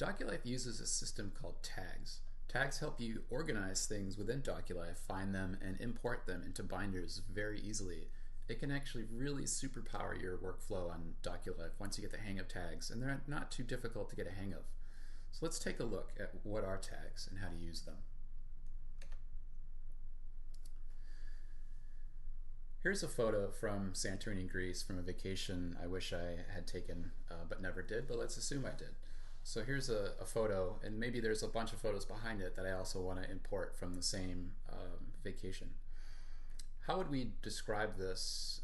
Doculife uses a system called tags. Tags help you organize things within Doculife, find them, and import them into binders very easily. It can actually really superpower your workflow on Doculife once you get the hang of tags, and they're not too difficult to get a hang of. So let's take a look at what are tags and how to use them. Here's a photo from Santorini, Greece, from a vacation I wish I had taken but never did, but let's assume I did. So here's a photo, and maybe there's a bunch of photos behind it that I also want to import from the same vacation. How would we describe this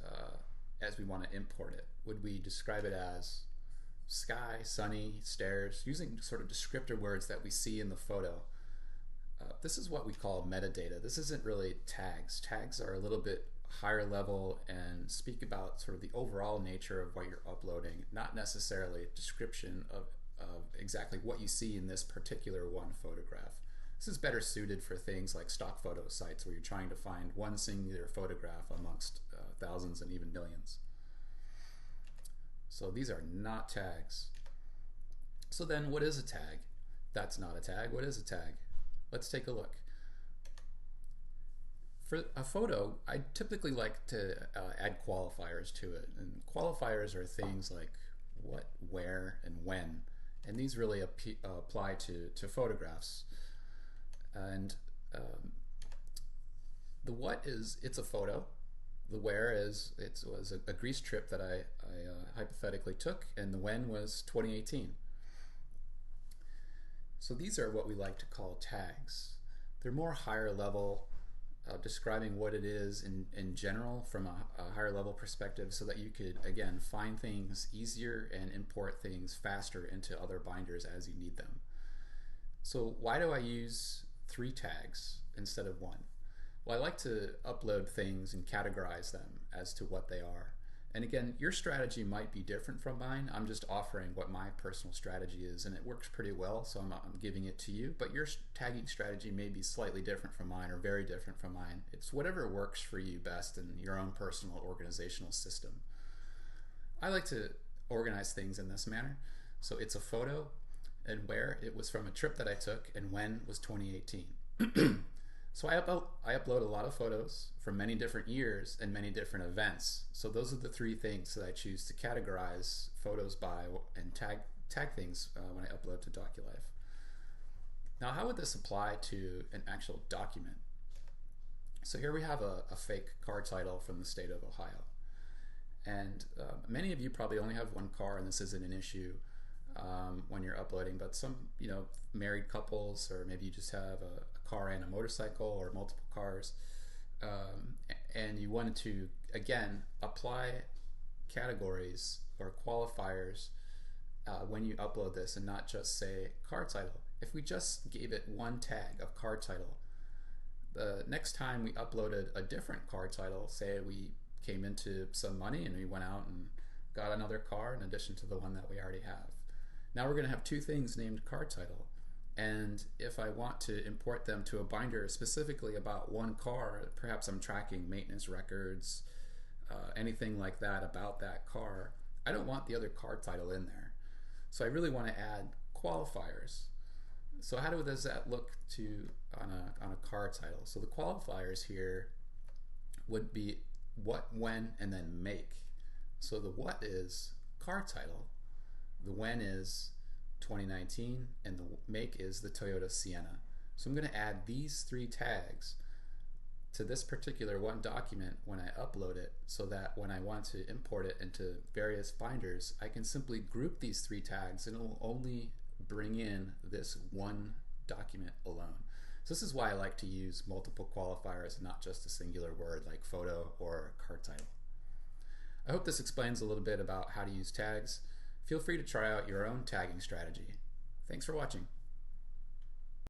as we want to import it? Would we describe it as sky, sunny, stairs, using sort of descriptor words that we see in the photo? This is what we call metadata. This isn't really tags. Tags are a little bit higher level and speak about sort of the overall nature of what you're uploading, not necessarily a description of exactly what you see in this particular one photograph. This is better suited for things like stock photo sites where you're trying to find one singular photograph amongst thousands and even millions. So these are not tags. So then what is a tag? That's not a tag. What is a tag? Let's take a look. For a photo, I typically like to add qualifiers to it. And qualifiers are things like what, where, and when. And these really apply to photographs. And the what is, it's a photo. The where is, it was a Greece trip that I hypothetically took. And the when was 2018. So these are what we like to call tags. They're more higher level, describing what it is in general from a higher level perspective, so that you could, again, find things easier and import things faster into other binders as you need them. So why do I use 3 tags instead of 1? Well, I like to upload things and categorize them as to what they are. And again, your strategy might be different from mine. I'm just offering what my personal strategy is, and it works pretty well, so I'm giving it to you. But your tagging strategy may be slightly different from mine or very different from mine. It's whatever works for you best in your own personal organizational system. I like to organize things in this manner. So it's a photo, and where, it was from a trip that I took, and when was 2018. So I upload a lot of photos from many different years and many different events. So those are the 3 things that I choose to categorize photos by and tag things when I upload to Doculife. Now, how would this apply to an actual document? So here we have a fake car title from the state of Ohio. And many of you probably only have one car, and this isn't an issue when you're uploading, but some married couples, or maybe you just have a car and a motorcycle or multiple cars, and you wanted to, again, apply categories or qualifiers when you upload this and not just say car title. If we just gave it 1 tag of car title, the next time we uploaded a different car title, say we came into some money and we went out and got another car in addition to the one that we already have. Now we're going to have 2 things named car title, and if I want to import them to a binder specifically about 1 car, perhaps I'm tracking maintenance records, anything like that about that car, I don't want the other car title in there. So I really want to add qualifiers. So how does that look on a car title? So the qualifiers here would be what, when, and then make. So the what is car title, the when is 2019, and the make is the Toyota Sienna. So I'm going to add these 3 tags to this particular one document when I upload it, so that when I want to import it into various binders, I can simply group these 3 tags and it will only bring in this one document alone. So this is why I like to use multiple qualifiers and not just a singular word like photo or car title. I hope this explains a little bit about how to use tags. Feel free to try out your own tagging strategy. Thanks for watching.